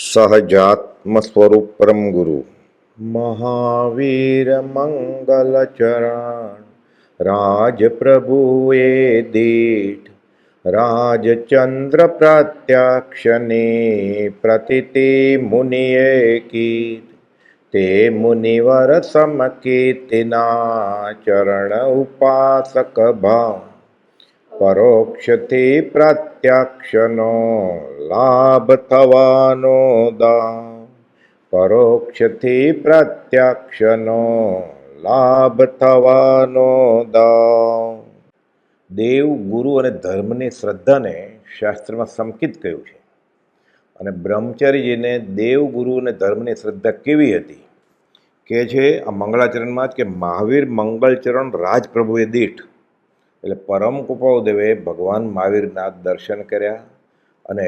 સહજાત્મ સ્વરૂપ પરમ ગુરુ મહાવીર મંગલ ચરણ રાજ પ્રભુએ દીઠ રાજચંદ્ર પ્રત્યક્ષને પ્રતિતિ મુનિએ કીધ તે મુનિવર સમકીર્તિના ચરણ ઉપાસક ભાવ પરોક્ષથી પ્રત્યક્ષનો લાભ થવાનો દાવ પરોક્ષથી પ્રત્યક્ષનો લાભ થવાનો દાવ. દેવ, ગુરુ અને ધર્મની શ્રદ્ધાને શાસ્ત્રમાં સંકિત કહ્યું છે. અને બ્રહ્મચારીજીને દેવ, ગુરુ અને ધર્મની શ્રદ્ધા કેવી હતી કે છે આ મંગળાચરણમાં જ કે મહાવીર મંગળચરણ રાજપ્રભુએ દીઠ. એટલે પરમ કૃપાળુદેવે ભગવાન મહાવીરના દર્શન કર્યા અને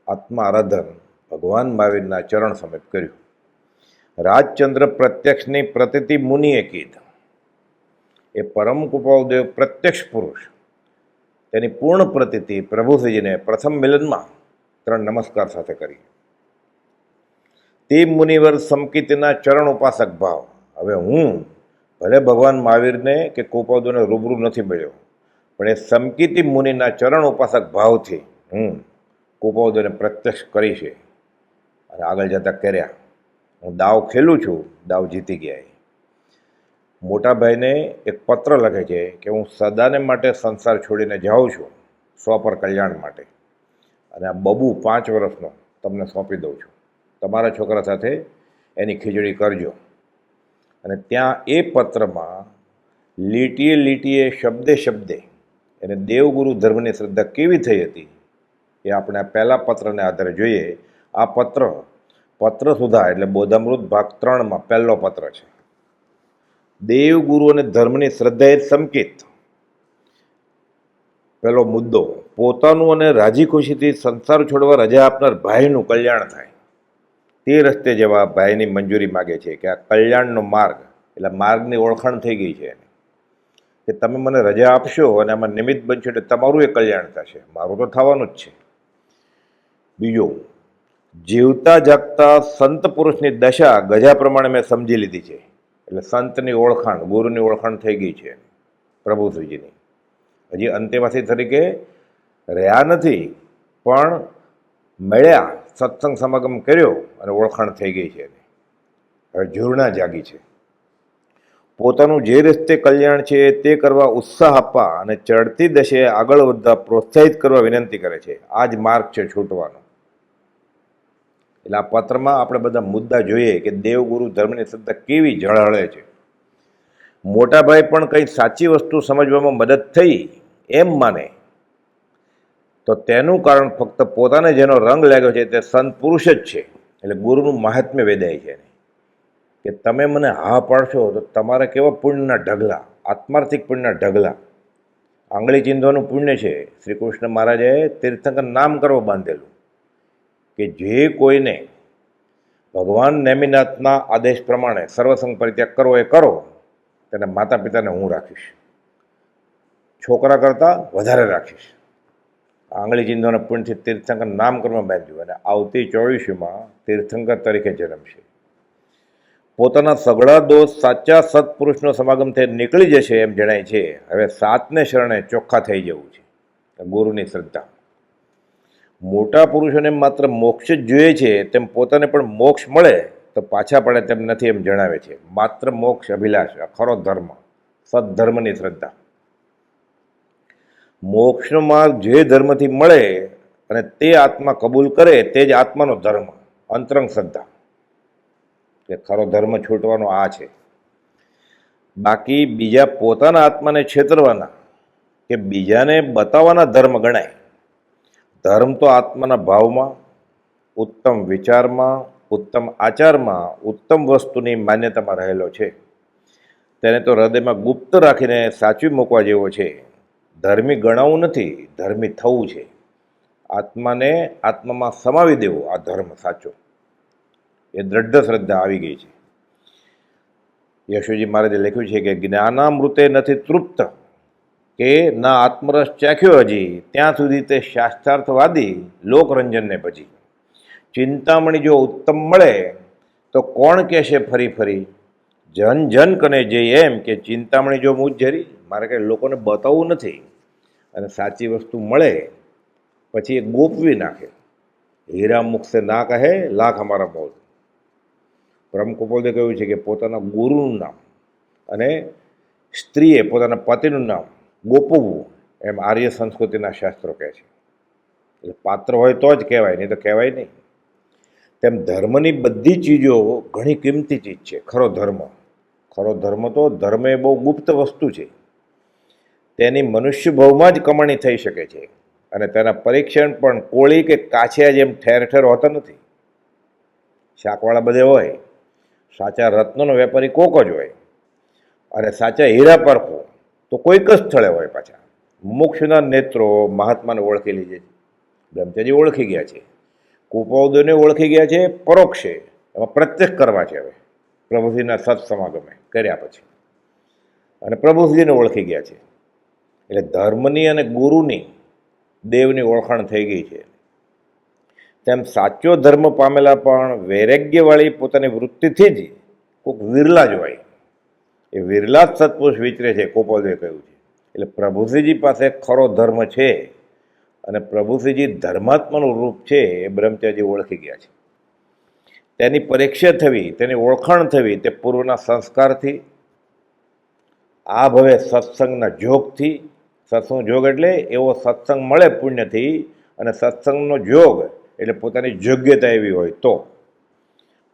આત્મા આરાધન ભગવાન મહાવીરના ચરણ સમેત કર્યું. રાજચંદ્ર પ્રત્યક્ષની પ્રતિતિ મુનિએ કીધ. એ પરમ કૃપાળુદેવ પ્રત્યક્ષ પુરુષ, તેની પૂર્ણ પ્રતિતિ પ્રભુશ્રીજીને પ્રથમ મિલનમાં 3 નમસ્કાર સાથે કરી. તે મુનિવર સમકિતના ચરણ ઉપાસક ભાવ. હવે હું ભલે ભગવાન મહાવીરને કે કૃપાળુદેવને રૂબરૂ નથી મળ્યો, પણ એ સમકિતી મુનિના ચરણ ઉપાસક ભાવથી હું કૃપાળુદેવને પ્રત્યક્ષ કરી છે અને આગળ જતા કર્યા. હું દાવ ખેલું છું, દાવ જીતી ગયા. મોટા ભાઈને એક પત્ર લખે છે કે હું સદાને માટે સંસાર છોડીને જાઉં છું સ્વપર કલ્યાણ માટે, અને આ બબુ 5 વર્ષનો તમને સોંપી દઉં છું. તમારા છોકરા સાથે એની ખીચડી કરજો. અને ત્યાં એ પત્રમાં લીટીએ લીટીએ શબ્દે શબ્દે એને દેવગુરુ ધર્મની શ્રદ્ધા કેવી થઈ હતી એ આપણે આ પહેલા પત્રને આધારે જોઈએ. આ પત્ર સુધા એટલે બોધામૃત ભાગ 3માં પહેલો પત્ર છે. દેવગુરુ અને ધર્મની શ્રદ્ધા એ સંકેત. પહેલો મુદ્દો, પોતાનું અને રાજી ખુશીથી સંસાર છોડવા રજા આપનાર ભાઈનું કલ્યાણ થાય તે રસ્તે જવા ભાઈની મંજૂરી માગે છે કે આ કલ્યાણનો માર્ગ, એટલે માર્ગની ઓળખાણ થઈ ગઈ છે કે તમે મને રજા આપશો અને આમાં નિમિત્ત બનશો એટલે તમારું એ કલ્યાણ થશે, મારું તો થવાનું જ છે. બીજો, જીવતા જાગતા સંત પુરુષની દશા ગજા પ્રમાણે મેં સમજી લીધી છે. એટલે સંતની ઓળખાણ, ગુરુની ઓળખાણ થઈ ગઈ છે પ્રભુશ્રીજીની. હજી અંતેવાસી તરીકે રહ્યા નથી, પણ મળ્યા, સત્સંગ સમાગમ કર્યો અને ઓળખાણ થઈ ગઈ છે. હવે ઝૂરણા જાગી છે. પોતાનું જે રસ્તે કલ્યાણ છે તે કરવા ઉત્સાહ આપવા અને ચડતી દશે આગળ વધવા પ્રોત્સાહિત કરવા વિનંતી કરે છે. આ જ માર્ગ છે છૂટવાનો. એટલે આ પત્રમાં આપણે બધા મુદ્દા જોઈએ કે દેવગુરુ ધર્મની શ્રદ્ધા કેવી ઝળહળે છે. મોટાભાઈ પણ કંઈ સાચી વસ્તુ સમજવામાં મદદ થઈ એમ માને તો તેનું કારણ ફક્ત પોતાને જેનો રંગ લાગ્યો છે તે સંત પુરુષ જ છે. એટલે ગુરુનું મહાત્મ્ય વેદાય છે કે તમે મને હા પાડશો તો તમારા કેવા પુણ્યના ઢગલા, આત્માર્થિક પુણ્યના ઢગલા. આંગળી ચીંધવાનું પુણ્ય છે. શ્રી કૃષ્ણ મહારાજે તીર્થંકર નામ કરવા બાંધેલું કે જે કોઈને ભગવાન નેમિનાથના આદેશ પ્રમાણે સર્વસંગ પરિત્યાગ કરવો એ કરો, તેને માતા પિતાને હું રાખીશ, છોકરા કરતાં વધારે રાખીશ. આંગળી ચીંધવાના પુણ્યથી તીર્થંકર નામ કરવા બાંધ્યું અને આવતી 24મીમાં તીર્થંકર તરીકે જન્મશે. પોતાના સઘળા દોષ સાચા સત્પુરુષનો સમાગમ થઈ નીકળી જશે એમ જણાય છે. હવે 7ને શરણે ચોખ્ખા થઈ જવું છે. ગુરુની શ્રદ્ધા. મોટા પુરુષોને માત્ર મોક્ષ જ જોઈએ છે, તેમ પોતાને પણ મોક્ષ મળે તો પાછા પડે તેમ નથી એમ જણાવે છે. માત્ર મોક્ષ અભિલાષ, ખરો ધર્મ, સદ્ધર્મની શ્રદ્ધા. મોક્ષનો માર્ગ જે ધર્મથી મળે અને તે આત્મા કબૂલ કરે તે જ આત્માનો ધર્મ, અંતરંગ શ્રદ્ધા. કે ખરો ધર્મ છૂટવાનો આ છે. બાકી બીજા પોતાના આત્માને છેતરવાના કે બીજાને બતાવવાના ધર્મ ગણાય. ધર્મ તો આત્માના ભાવમાં, ઉત્તમ વિચારમાં, ઉત્તમ આચારમાં, ઉત્તમ વસ્તુની માન્યતામાં રહેલો છે. તેને તો હૃદયમાં ગુપ્ત રાખીને સાચવી મૂકવા જેવો છે. ધર્મી ગણાવું નથી, ધર્મી થવું છે. આત્માને આત્મામાં સમાવી દેવો આ ધર્મ સાચો. એ દ્રઢ શ્રદ્ધા આવી ગઈ છે. યશોજી મહારાજે લખ્યું છે કે જ્ઞાનામૃતે નથી તૃપ્ત કે ના આત્મરસ ચાખ્યો હજી, ત્યાં સુધી તે શાસ્ત્રાર્થવાદી લોકરંજનને ભજી. ચિંતામણી જો ઉત્તમ મળે તો કોણ કહેશે ફરી ફરી, જન જન કને જઈ એમ કે ચિંતામણી જો મુજ જરી, મારે કંઈ લોકોને બતાવવું નથી. અને સાચી વસ્તુ મળે પછી એ ગોપવી નાખે. હીરા મુખ સે ના કહે લાખ અમારા મોલ. પ્રમ કુપોદે કહ્યું છે કે પોતાના ગુરુનું નામ અને સ્ત્રીએ પોતાના પતિનું નામ ગોપવવું, એમ આર્ય સંસ્કૃતિના શાસ્ત્રો કહે છે. એટલે પાત્ર હોય તો જ કહેવાય, નહીં તો કહેવાય નહીં. તેમ ધર્મની બધી ચીજો ઘણી કિંમતી ચીજ છે. ખરો ધર્મ તો ધર્મ એ બહુ ગુપ્ત વસ્તુ છે. તેની મનુષ્ય ભાવમાં જ કમાણી થઈ શકે છે અને તેના પરીક્ષણ પણ કોળી કે કાછિયા જેમ ઠેર ઠેર હોતા નથી. શાકવાળા બધે હોય, સાચા રત્નોનો વેપારી કોક જ હોય, અને સાચા હીરા પરખો તો કોઈક જ સ્થળે હોય. પાછા મુમુક્ષુના નેત્રો મહાત્માને ઓળખી લીધે છે. બ્રહ્મચારી ઓળખી ગયા છે, કુપોદને ઓળખી ગયા છે પરોક્ષે, એમાં પ્રત્યક્ષ કરવા છે. હવે પ્રભુજીના સત્સમાગમે કર્યા પછી અને પ્રભુજીને ઓળખી ગયા છે. એટલે ધર્મની અને ગુરુની દેવની ઓળખાણ થઈ ગઈ છે. તેમ સાચો ધર્મ પામેલા પણ વૈરાગ્યવાળી પોતાની વૃત્તિથી જ કોઈક વિરલા જ હોય. એ વિરલા જ સત્પુરુષ વિચરે છે, કોપોદે કહ્યું છે. એટલે પ્રભુશ્રીજી પાસે ખરો ધર્મ છે અને પ્રભુશ્રીજી ધર્માત્માનું રૂપ છે એ બ્રહ્મચારી ઓળખી ગયા છે. તેની પરીક્ષા થવી, તેની ઓળખાણ થવી તે પૂર્વના સંસ્કારથી, આ ભવે સત્સંગના જોગથી. સત્સંગ જોગ એટલે એવો સત્સંગ મળે પુણ્યથી, અને સત્સંગનો જોગ એટલે પોતાની યોગ્યતા એવી હોય તો.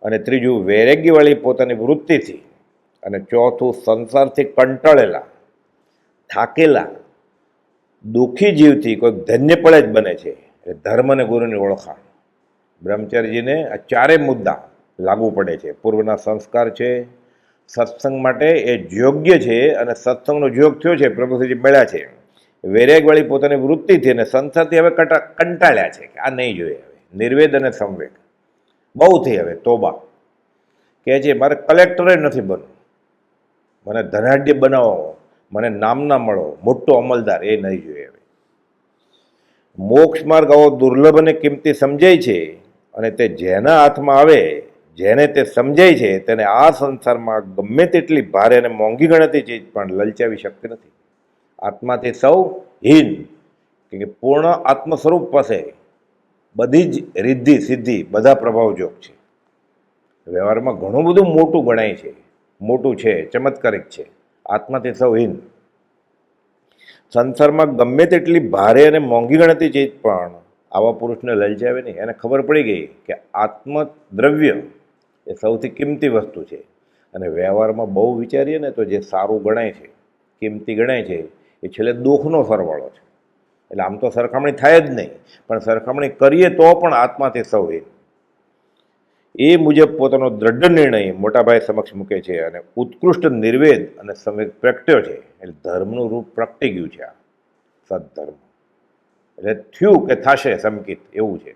અને ત્રીજું વૈરાગ્યવાળી પોતાની વૃત્તિથી. અને ચોથું સંસારથી કંટાળેલા, થાકેલા, દુઃખી જીવથી કોઈક ધન્ય પડે જ બને છે. એટલે ધર્મ અને ગુરુની ઓળખાણ બ્રહ્મચારીજીને આ ચારેય મુદ્દા લાગુ પડે છે. પૂર્વના સંસ્કાર છે, સત્સંગ માટે એ યોગ્ય છે અને સત્સંગનો યોગ થયો છે, પ્રભુશ્રીજી મળ્યા છે. વૈરાગવાળી પોતાની વૃત્તિથી અને સંસારથી હવે કંટાળ્યા છે કે આ નહીં જોઈએ. હવે નિર્વેદ અને સંવેગ બહુ થઈ. હવે તોબા કહે છે મારે કલેક્ટરે નથી બનવું, મને ધનાઢ્ય બનાવો, મને નામના મળો, મોટો અમલદાર, એ નહીં જોઈએ. હવે મોક્ષ માર્ગ આવો દુર્લભ અને કિંમતી સમજાય છે, અને તે જેના હાથમાં આવે, જેને તે સમજાય છે, તેને આ સંસારમાં ગમે તેટલી ભારે અને મોંઘી ગણતી ચીજ પણ લલચાવી શકતી નથી. આત્માથી સૌ હીન, કે પૂર્ણ આત્મ સ્વરૂપ પાસે બધી જ રિદ્ધિ સિદ્ધિ બધા પ્રભાવ જોગ છે. વ્યવહારમાં ઘણું બધું મોટું ગણાય છે, મોટું છે, ચમત્કારિક છે. આત્માથી સૌ હીન. સંસારમાં ગમે તેટલી ભારે અને મોંઘી ગણતી ચીજ પણ આવા પુરુષને લલચાવે નહીં. એને ખબર પડી ગઈ કે આત્મદ્રવ્ય એ સૌથી કિંમતી વસ્તુ છે. અને વ્યવહારમાં બહુ વિચારીએ ને તો જે સારું ગણાય છે, કિંમતી ગણાય છે, એ છેલ્લે દુઃખનો સરવાળો છે. એટલે આમ તો સરખામણી થાય જ નહીં, પણ સરખામણી કરીએ તો પણ આત્માથી સૌ હીન. એ મુજબ પોતાનો દ્રઢ નિર્ણય મોટાભાઈ સમક્ષ મૂકે છે અને ઉત્કૃષ્ટ નિર્વેદ અને સંવેદ પ્રગટ્યો છે. એટલે ધર્મનું રૂપ પ્રગટી ગયું છે. આ સદધર્મ એટલે થયું કે થશે સંકિત એવું છે.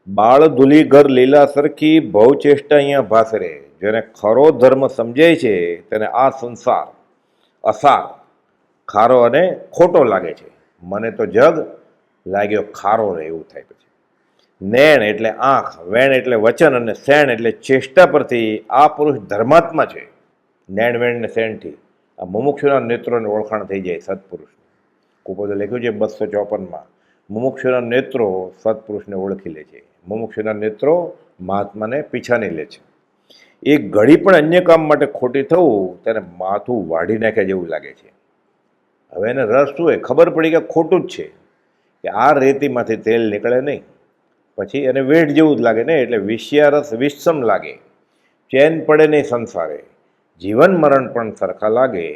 બાળ ધૂલી ઘર લીલા સરખી ભવ ચેષ્ટા અહીંયા ભાસરે. જેને ખરો ધર્મ સમજાય છે તેને આ સંસાર અસાર, ખારો અને ખોટો લાગે છે. મને તો જગ લાગ્યો ખારો રહે એવું થાય. પછી નેણ એટલે આંખ, વેણ એટલે વચન અને શેણ એટલે ચેષ્ટા પરથી આ પુરુષ ધર્માત્મા છે. નેણ વેણ ને શેણથી આ મુમુક્ષુના નેત્રોની ઓળખાણ થઈ જાય સત્પુરુષ. કુપોદે લખ્યું છે 254માં, મુમુક્ષુના નેત્રો સત્પુરુષને ઓળખી લે છે. મુમુક્ષુના નેત્રો મહાત્માને પીછાની લે છે. એક ઘડી પણ અન્ય કામ માટે ખોટી થવું તેને માથું વાઢી નાખ્યા જેવું લાગે છે. હવે એને રસ શું હોય, ખબર પડી કે ખોટું જ છે, કે આ રેતીમાંથી તેલ નીકળે નહીં. પછી એને વેઠ જેવું જ લાગે ને, એટલે વિષયારસ વિષમ લાગે. ચેન પડે નહીં સંસારે, જીવન મરણ પણ સરખા લાગે.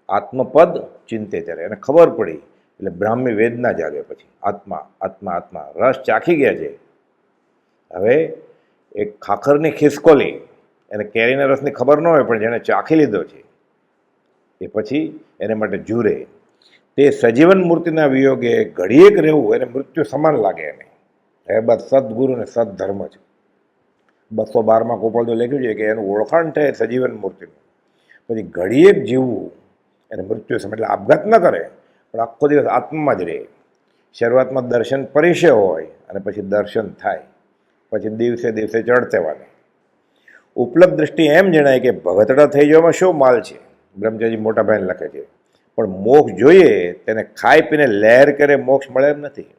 આત્મપદ ચિંતે ત્યારે એને ખબર પડી, એટલે બ્રાહ્મી વેદના જાગે. પછી આત્મા આત્મા આત્મા રસ ચાખી ગયા છે. હવે એક ખાખરની ખિસકોલી, એને કેરીના રસની ખબર ન હોય, પણ જેને ચાખી લીધો છે એ પછી એને માટે જુરે. તે સજીવન મૂર્તિના વિયોગે ઘડીએક રહેવું એને મૃત્યુ સમાન લાગે. એને એ બસ સદગુરુ ને સદધર્મ છે. 212માં કોપોદે લખ્યું છે કે એનું ઓળખાણ થાય સજીવન મૂર્તિનું. પછી ઘડીએક જીવવું એને મૃત્યુ સમાન. એટલે આપઘાત ન કરે, પણ આખો દિવસ આત્મામાં જ રહે. શરૂઆતમાં દર્શન પરિચય હોય અને પછી દર્શન થાય. પછી દિવસે દિવસે ચડતેવાની. ઉપલબ્ધ દ્રષ્ટિ એમ જણાય કે ભગતડા થઈ જવામાં શું માલ છે, બ્રહ્મચારી મોટા ભાઈને લખે છે. પણ મોક્ષ જોઈએ તેને ખાઈ પીને લહેર કરે મોક્ષ મળે એમ નથી.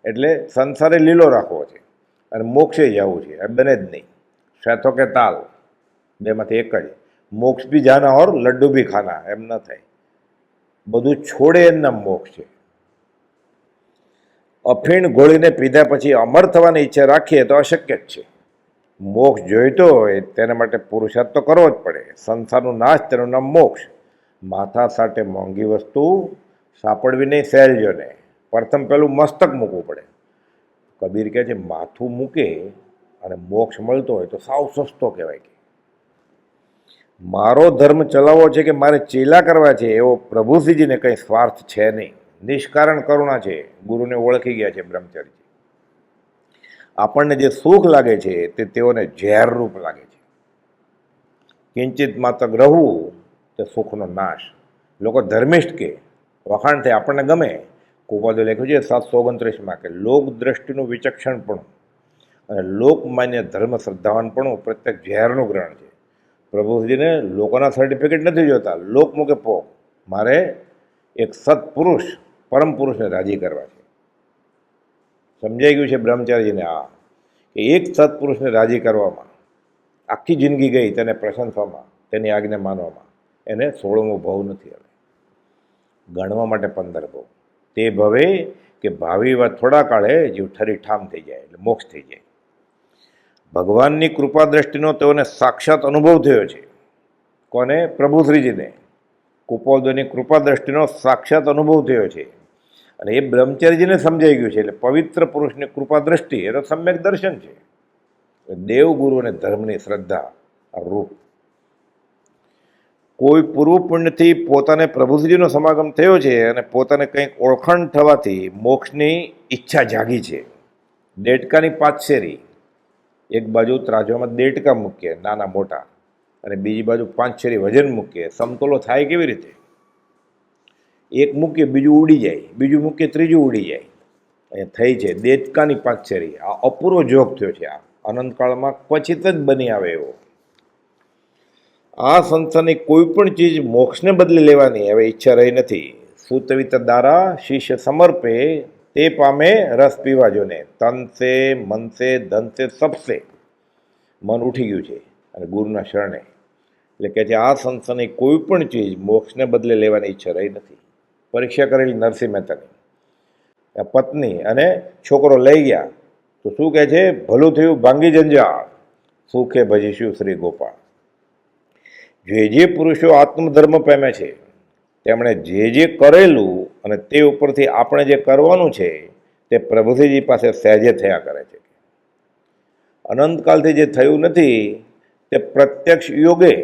એટલે સંસારે લીલો રાખવો છે અને મોક્ષે જવું છે, એ બને જ નહીં. શેથો કે તાલ બેમાંથી એક જ. મોક્ષ બી જાના ઓર લડ્ડુ બી ખાના, એમ ન થાય. બધું છોડે એમના મોક્ષ છે. અફીણ ગોળીને પીધા પછી અમર થવાની ઈચ્છા રાખીએ તો અશક્ય જ છે. મોક્ષ જોઈતો હોય તેના માટે પુરુષાર્થ તો કરવો જ પડે. સંસારનું નાશ તેનું નામ મોક્ષ. માથા સાટે મોંઘી વસ્તુ સાંપડવી નહીં સહેલજોને. પ્રથમ પેલું મસ્તક મૂકવું પડે. કબીર કહે છે માથું મૂકે અને મોક્ષ મળતો હોય તો સાવ સસ્તો કહેવાય. કે મારો ધર્મ ચલાવવો છે કે મારે ચેલા કરવા છે એવો પ્રભુશ્રીજીને કંઈ સ્વાર્થ છે નહીં. નિષ્કારણ કરુણા છે. ગુરુને ઓળખી ગયા છે બ્રહ્મચારીજી. આપણને જે સુખ લાગે છે તે તેઓને ઝેરરૂપ લાગે છે. કિંચિત માત્ર રહવું તે સુખનો નાશ. લોકો ધર્મિષ્ઠ કે વખાણ થાય આપણને ગમે. કુપાદે લખ્યું છે 729માં કે લોક દ્રષ્ટિનું વિચક્ષણપણું અને લોકમાન્ય ધર્મ શ્રદ્ધાવાનપણું પ્રત્યેક ઝેરનું ગ્રહણ છે. પ્રભુજીને લોકોના સર્ટિફિકેટ નથી જોતા, લોકમુખે પોક. મારે એક સત્પુરુષ પરમ પુરુષને રાજી કરવા છે. સમજાઈ ગયું છે બ્રહ્મચારીજીને આ કે એક સત્પુરુષને રાજી કરવામાં આખી જિંદગી ગઈ, તેને પ્રશંસવામાં, તેની આજ્ઞા માનવામાં. એને 16મો ભવ નથી. હવે ગણવા માટે 15 ભવ. તે ભવે કે ભાવિ એવા થોડા કાળે જીવ ઠરી ઠામ થઈ જાય એટલે મોક્ષ થઈ જાય. ભગવાનની કૃપા દ્રષ્ટિનો તેઓને સાક્ષાત અનુભવ થયો છે. કોને? પ્રભુશ્રીજીને. કુપોદની કૃપા દ્રષ્ટિનો સાક્ષાત અનુભવ થયો છે અને એ બ્રહ્મચારીજીને સમજાઈ ગયું છે. એટલે પવિત્ર પુરુષની કૃપા દ્રષ્ટિ એ તો સમ્યક દર્શન છે. દેવ ગુરુ અને ધર્મની શ્રદ્ધા રૂપ. કોઈ પૂર્વ પુણ્યથી પોતાને પ્રભુશ્રીજીનો સમાગમ થયો છે અને પોતાને કંઈક ઓળખાણ થવાથી મોક્ષની ઈચ્છા જાગી છે. દેડકાની 5 શેરી. એક બાજુ ત્રાજવામાં દેડકા મૂકીએ નાના મોટા અને બીજી બાજુ 5 શેરી વજન મૂકીએ, સમતોલો થાય કેવી રીતે? એક મૂકીએ બીજું ઉડી જાય, બીજું મૂકીએ ત્રીજું ઉડી જાય. અહીંયા થઈ છે દેડકાની 5 શેરી. આ અપૂર્વ જોગ થયો છે. આ અનંતકાળમાં ક્વચિત જ બની આવે એવો. આ સંસારની કોઈ પણ ચીજ મોક્ષને બદલે લેવાની હવે ઈચ્છા રહી નથી. સુતવિત દારા શિષ્ય સમર્પે તે પામે રસ પીવા જોને. તન સે મન સે ધન સે સબસે મન ઉઠી ગયું છે અને ગુરુના શરણે. એટલે કે છે આ સંસારની કોઈ પણ ચીજ મોક્ષને બદલે લેવાની ઈચ્છા રહી નથી. પરીક્ષા કરેલી નરસિંહ મહેતાની. પત્ની અને છોકરો લઈ ગયા તો શું કહે છે? ભલું થયું ભાંગી જંજાળ, સુખે ભજીશું શ્રી ગોપાળ. જે પુરુષો આત્મધર્મ પામે છે તેમણે જે કરેલું અને તે ઉપરથી આપણે જે કરવાનું છે તે પ્રભુજી પાસે સહેજે થયા કરે છે. અનંતકાલથી જે થયું નથી તે પ્રત્યક્ષ યોગે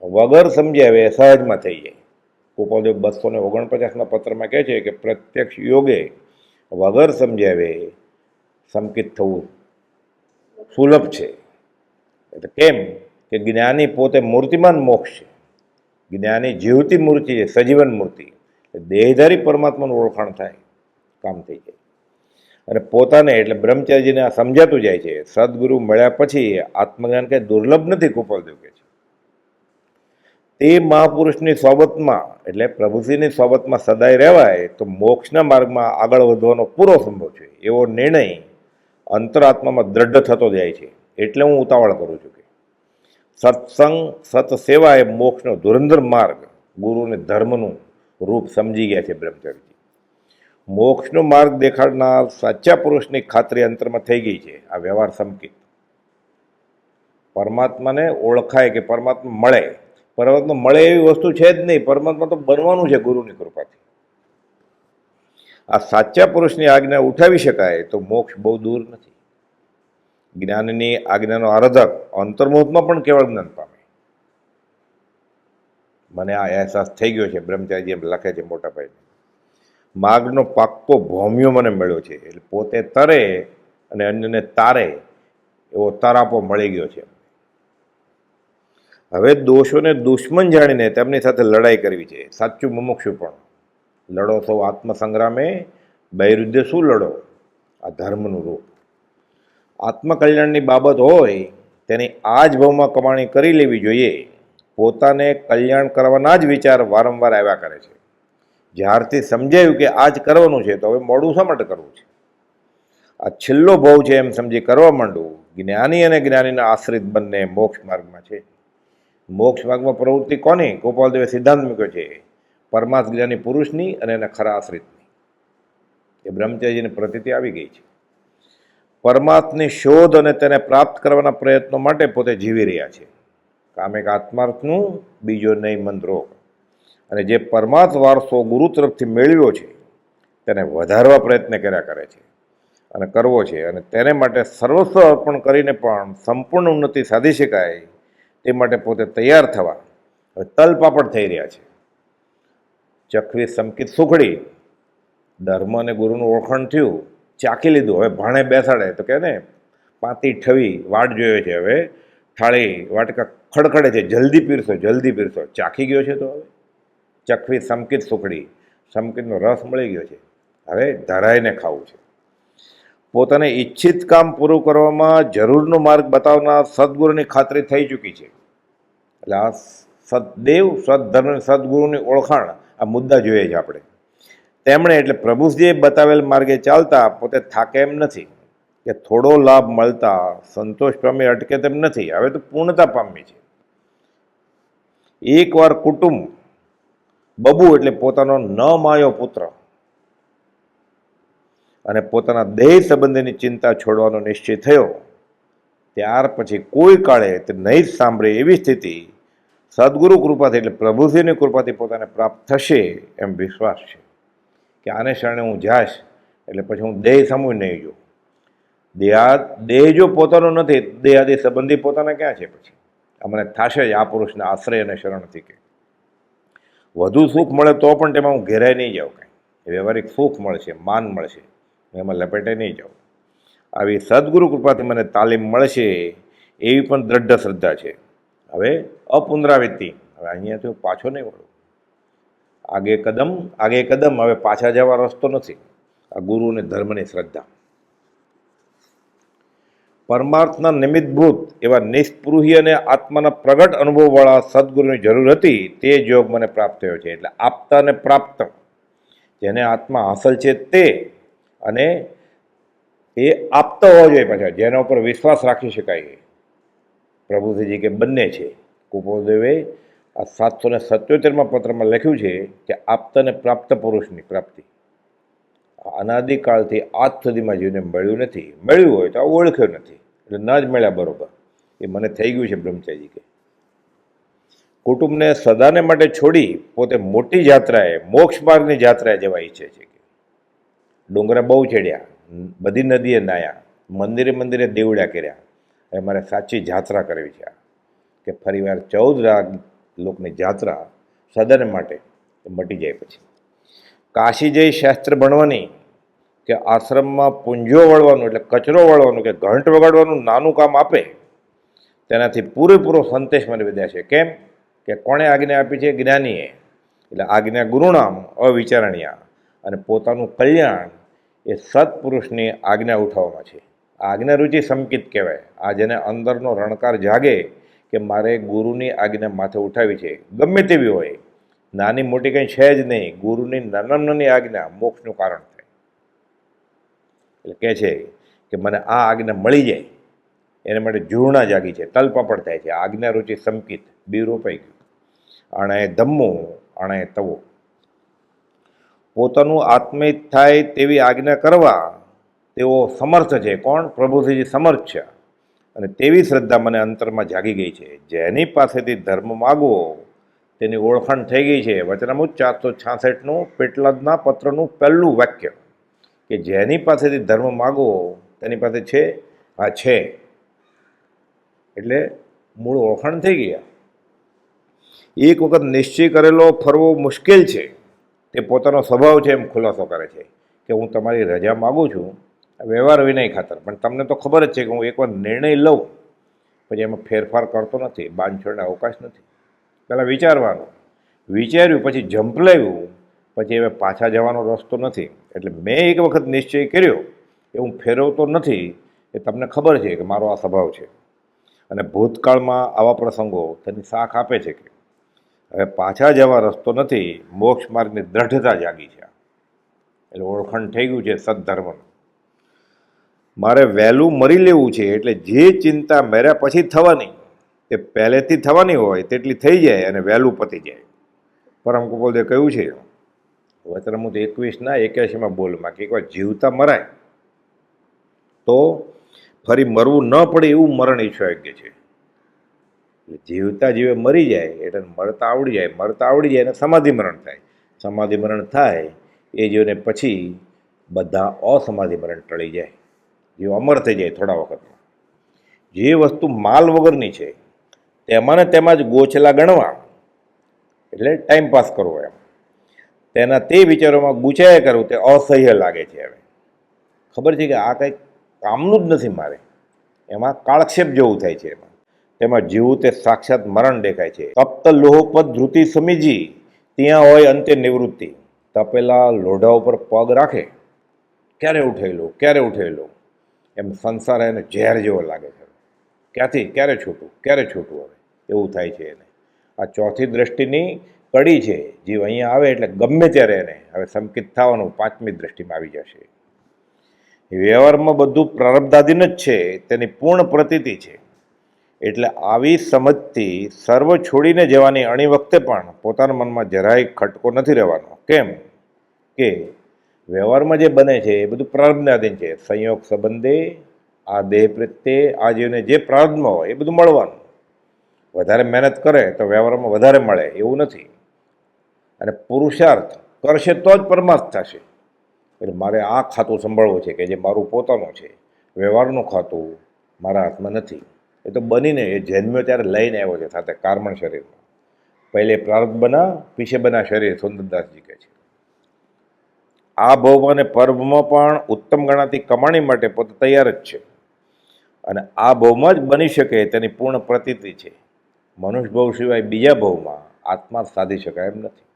વગર સમજાવે સહજમાં થઈ જાય. કુપોદેવ 249ના પત્રમાં કહે છે કે પ્રત્યક્ષ યોગે વગર સમજાવે સંકિત થવું સુલભ છે. એટલે કેમ કે જ્ઞાની પોતે મૂર્તિમાન મોક્ષ છે. જ્ઞાની જીવતી મૂર્તિ છે, સજીવન મૂર્તિ. દેહધારી પરમાત્માનું ઓળખાણ થાય, કામ થઈ જાય. અને પોતાને એટલે બ્રહ્મચારીજીને આ સમજાતું જાય છે. સદગુરુ મળ્યા પછી આત્મજ્ઞાન કંઈ દુર્લભ નથી. કુપાલદેવ કહે છે તે મહાપુરુષની સોબતમાં એટલે પ્રભુશ્રીની સોબતમાં સદાય રહેવાય તો મોક્ષના માર્ગમાં આગળ વધવાનો પૂરો સંભવ છે. એવો નિર્ણય અંતરાત્મામાં દ્રઢ થતો જાય છે. એટલે હું ઉતાવળ કરું છું કે સત્સંગ સત્સેવા એ મોક્ષનો ધુરંધર માર્ગ, ગુરુ અને ધર્મનું રૂપ સમજી ગયા છે બ્રહ્મચારીજી. મોક્ષનો માર્ગ દેખાડનાર સાચા પુરુષની ખાતરી અંતરમાં થઈ ગઈ છે. આ વ્યવહાર સંકિત. પરમાત્માને ઓળખાય કે પરમાત્મા મળે. પરમાત્મા મળે એવી વસ્તુ છે જ નહીં. પરમાત્મા તો બનવાનું છે ગુરુની કૃપાથી. આ સાચા પુરુષની આજ્ઞા ઉઠાવી શકાય તો મોક્ષ બહુ દૂર નથી. જ્ઞાનની આજ્ઞાનો આરાધક અંતર્મુહૂર્તમાં પણ કેવળ જ્ઞાન પામે. મને આ અહેસાસ થઈ ગયો છે. બ્રહ્મચારીજી એમ લખે છે મોટાભાઈ. માર્ગનો પાક્કો ભોમિયો મને મળ્યો છે. એટલે પોતે તરે અને અન્યને તારે એવો તરાપો મળી ગયો છે. હવે દોષોને દુશ્મન જાણીને તેમની સાથે લડાઈ કરવી છે. સાચું મુમુક્ષુ પણ લડો સૌ આત્મસંગ્રામે, બૈરુદ્ધ શું લડો? આ ધર્મનું રૂપ. આત્મકલ્યાણની બાબત હોય તેની આ જ ભાવમાં કમાણી કરી લેવી જોઈએ. પોતાને કલ્યાણ કરવાના જ વિચાર વારંવાર આવ્યા કરે છે. જ્યારથી સમજાયું કે આ જ કરવાનું છે તો હવે મોડું શા માટે કરવું છે? આ છેલ્લો ભાવ છે એમ સમજી કરવા માંડવું. જ્ઞાની અને જ્ઞાનીના આશ્રિત બંને મોક્ષ માર્ગમાં છે. મોક્ષ માર્ગમાં પ્રવૃત્તિ કોની? ગોપાલદેવે સિદ્ધાંત મૂક્યો છે પરમાર્થ જ્ઞાની પુરુષની અને એના ખરા આશ્રિતની. એ બ્રહ્મચર્યની પ્રતીતિ આવી ગઈ છે. પરમાર્થની શોધ અને તેને પ્રાપ્ત કરવાના પ્રયત્નો માટે પોતે જીવી રહ્યા છે. કામ એક આત્માર્થનું, બીજો નહીં મંદ રોગ. અને જે પરમાર્થ વારસો ગુરુ તરફથી મેળવ્યો છે તેને વધારવા પ્રયત્ન કર્યા કરે છે અને કરવો છે, અને તેને માટે સર્વસ્વ અર્પણ કરીને પણ સંપૂર્ણ ઉન્નતિ સાધી શકાય તે માટે પોતે તૈયાર થવા હવે તલપાપડ થઈ રહ્યા છે. ચખવી સમકિત સુખડી, ધર્મ અને ગુરુનું ઓળખાણ થયું, ચાખી લીધું, હવે ભાણે બેસાડે તો કે ને પાતી ઠવી વાટ જોયો છે, હવે થાળી વાટકા ખડખડે છે, જલ્દી પીરસો જલ્દી પીરસો. ચાખી ગયો છે તો હવે ચખવી સમકિત સુખડી, સમકિતનો રસ મળી ગયો છે, હવે ધરાઈને ખાવું છે. પોતાને ઈચ્છિત કામ પૂરું કરવામાં જરૂરનો માર્ગ બતાવનાર સદગુરુની ખાતરી થઈ ચૂકી છે. એટલે આ સદદેવ, સદધર્મ, સદગુરુની ઓળખાણ, આ મુદ્દા જોઈએ છે આપણે. તેમણે એટલે પ્રભુજીએ બતાવેલ માર્ગે ચાલતા પોતે થાકે એમ નથી, કે થોડો લાભ મળતા સંતોષ પામી અટકે તેમ નથી, હવે તો પૂર્ણતા પામી છે. એકવાર કુટુંબ બબુ એટલે પોતાનો ન માયો પુત્ર અને પોતાના દેહ સંબંધીની ચિંતા છોડવાનો નિશ્ચય થયો, ત્યાર પછી કોઈ કાળે તે નહીં જ સાંભળે એવી સ્થિતિ સદગુરુ કૃપાથી એટલે પ્રભુજીની કૃપાથી પોતાને પ્રાપ્ત થશે એમ વિશ્વાસ છે. કે આને શરણે હું જાશ એટલે પછી હું દેહ સામું નહીં જોઉં. દેહ જો પોતાનો નથી, દેહાદી સંબંધી પોતાના ક્યાં છે? પછી આ મને થશે જ આ પુરુષના આશ્રય અને શરણથી. કે વધુ સુખ મળે તો પણ તેમાં હું ઘેરાઈ નહીં જાઉં, કાંઈ વ્યવહારિક સુખ મળશે, માન મળશે, એમાં લપેટે નહીં જાઉં. આવી સદગુરુ કૃપાથી મને તાલીમ મળશે એવી પણ દ્રઢ શ્રદ્ધા છે. હવે અપુનરાવૃત્તિ, હવે અહીંયાથી હું પાછો નહીં વળું. આગે કદમ, હવે પાછા જવા રસ્તો નથી. આ ગુરુ અને ધર્મની શ્રદ્ધા. પરમાર્થના નિમિત્તભૂત એવા નિસ્પૃહી અને આત્માના પ્રગટ અનુભવવાળા સદગુરુની જરૂર હતી, તે જ યોગ મને પ્રાપ્ત થયો છે. એટલે આપતા અને પ્રાપ્ત, જેને આત્મા હાંસલ છે તે, અને એ આપતા હોવા જોઈએ પાછા, જેના ઉપર વિશ્વાસ રાખી શકાય. પ્રભુજીજી કે બંને છે. કુપોદેવે આ 777માં પત્રમાં લખ્યું છે કે આપતા અને પ્રાપ્ત પુરુષની પ્રાપ્તિ અનાદિકાળથી આજ સુધીમાં જીવને મળ્યું નથી. મળ્યું હોય તો ઓળખ્યો નથી, એટલે ન જ મળ્યા બરોબર. એ મને થઈ ગયું છે બ્રહ્મચારી કે. કુટુંબને સદાને માટે છોડી પોતે મોટી જાત્રાએ, મોક્ષ માર્ગની જાત્રાએ જવા ઈચ્છે છે. કે ડુંગરા બહુ ચડ્યા, બધી નદીએ નાયા, મંદિરે મંદિરે દેવડા કર્યા, હવે મારે સાચી જાત્રા કરવી છે. કે ફરીવાર 14 લોકની જાત્રા સદાને માટે મટી જાય. પછી કાશી જઈ શાસ્ત્ર ભણવાની, કે આશ્રમમાં પૂંજો વળવાનું એટલે કચરો વળવાનું, કે ઘંટ વગાડવાનું નાનું કામ આપે, તેનાથી પૂરેપૂરો સંતોષ મને વિદ્યા છે. કેમ? કે કોણે આજ્ઞા આપી છે? જ્ઞાનીએ. એટલે આજ્ઞા ગુરુનામ અવિચારણીયા, અને પોતાનું કલ્યાણ એ સત્પુરુષની આજ્ઞા ઉઠાવવામાં છે. આજ્ઞા રુચિ સંકિત કહેવાય. આ જેને અંદરનો રણકાર જાગે કે મારે ગુરુની આજ્ઞા માથે ઉઠાવી છે, ગમે તેવી હોય, નાની મોટી કંઈ છે જ નહીં, ગુરુની નાની આજ્ઞા મોક્ષનું કારણ થાય. એટલે કહે છે કે મને આ આજ્ઞા મળી જાય એને માટે ઝૂરણા જાગી છે, તલપાપડ થાય છે. આજ્ઞા રુચિ સંકિત, બી રોપાઈ ગયું. આણાએ ધમ્મો, આણાએ તવો. પોતાનું આત્મિત થાય તેવી આજ્ઞા કરવા તેઓ સમર્થ છે. કોણ? પ્રભુજીજી સમર્થ છે. અને તેવી શ્રદ્ધા મને અંતરમાં જાગી ગઈ છે. જેની પાસેથી ધર્મ માગવો તેની ઓળખાણ થઈ ગઈ છે. વચનામૃત 466નું પેટલાદના પત્રનું પહેલું વાક્ય, કે જેની પાસેથી ધર્મ માગવો તેની પાસે છે. હા છે, એટલે મૂળ ઓળખાણ થઈ ગયા. એક વખત નિશ્ચય કરેલો ફરવો મુશ્કેલ છે, તે પોતાનો સ્વભાવ છે એમ ખુલાસો કરે છે. કે હું તમારી રજા માગું છું વ્યવહાર વિનય ખાતર, પણ તમને તો ખબર જ છે કે હું એકવાર નિર્ણય લઉં પછી એમાં ફેરફાર કરતો નથી, બાંધછોડને અવકાશ નથી. પહેલાં વિચારવાનું, વિચાર્યું પછી ઝંપલાવ્યું, પછી હવે પાછા જવાનો રસ્તો નથી. એટલે મેં એક વખત નિશ્ચય કર્યો એ હું ફેરવતો નથી, એ તમને ખબર છે કે મારો આ સ્વભાવ છે, અને ભૂતકાળમાં આવા પ્રસંગો તેની સાખ આપે છે કે હવે પાછા જવા રસ્તો નથી, મોક્ષ માર્ગની દ્રઢતા જાગી છે, એટલે ઓળખાણ થઈ ગયું છે સદ્ધર્મનું. મારે વહેલું મરી લેવું છે, એટલે જે ચિંતા મર્યા પછી થવાની તે પહેલેથી થવાની હોય તેટલી થઈ જાય અને વહેલું પતી જાય. પરમ કુપોલદેવ કહ્યું છે વચનામૃત 21:81 બોલમાં કે એકવાર જીવતા મરાય તો ફરી મરવું ન પડે એવું મરણ ઈશ્વરજ્ઞ છે. જીવતા જીવે મરી જાય એટલે મરતા આવડી જાય, મરતા આવડી જાય અને સમાધિ મરણ થાય. સમાધિ મરણ થાય એ જીવને પછી બધા અસમાધિ મરણ ટળી જાય, જીવ અમર થઈ જાય થોડા વખતમાં. જે વસ્તુ માલ વગરની છે તેમાં ને તેમાં જ ગોચલા ગણવા એટલે ટાઈમપાસ કરવો એમ, તેના તે વિચારોમાં ગૂંચાયા કરવું તે અસહ્ય લાગે છે. હવે ખબર છે કે આ કંઈક કામનું જ નથી મારે, એમાં કાળક્ષેપ જેવું થાય છે. તેમાં જીવું તે સાક્ષાત મરણ દેખાય છે. તપ્ત લોહપદ ધૃતિ સમીજી ત્યાં હોય અંતે નિવૃત્તિ. તપેલા લોઢા ઉપર પગ રાખે, ક્યારે ઉઠેલો ક્યારે ઉઠેલો, એમ સંસાર એને ઝેર જેવો લાગે છે. ક્યાંથી ક્યારે છૂટું ક્યારે છૂટું, હવે એવું થાય છે એને. આ ચોથી દ્રષ્ટિની કડી છે. જીવ અહીંયા આવે એટલે ગમે ત્યારે એને હવે સંકિત થવાનું પાંચમી દ્રષ્ટિમાં આવી જશે. વ્યવહારમાં બધું પ્રારબ્ધાધીન જ છે, તેની પૂર્ણ પ્રતીતિ છે. એટલે આવી સમજથી સર્વ છોડીને જવાની અણી વખતે પણ પોતાના મનમાં જરાય ખટકો નથી રહેવાનો. કેમ કે વ્યવહારમાં જે બને છે એ બધું પ્રારબ્ધને આધીન છે. સંયોગ સંબંધે આ દેહ પ્રત્યે આ જીવને જે પ્રારબ્ધમાં હોય એ બધું મળવાનું. વધારે મહેનત કરે તો વ્યવહારમાં વધારે મળે એવું નથી, અને પુરુષાર્થ કરશે તો જ પરમાર્થ થશે. એટલે મારે આ ખાતું સંભાળવું છે કે જે મારું પોતાનું છે. વ્યવહારનું ખાતું મારા હાથમાં નથી. એ તો બનીને એ જન્મ્યો ત્યારે લઈને આવ્યો છે સાથે કાર્મણ શરીરમાં. પહેલે પ્રારબ્ધ બના પીછે બના શરીર, સુંદરદાસજી કહે છે. આ ભવમાં અને પરભવમાં પણ ઉત્તમ ગણાતી કમાણી માટે પોતે તૈયાર જ છે, અને આ ભવમાં જ બની શકે તેની પૂર્ણ પ્રતીતિ છે. મનુષ્ય ભવ સિવાય બીજા ભવમાં આત્મા સાધી શકાય એમ નથી,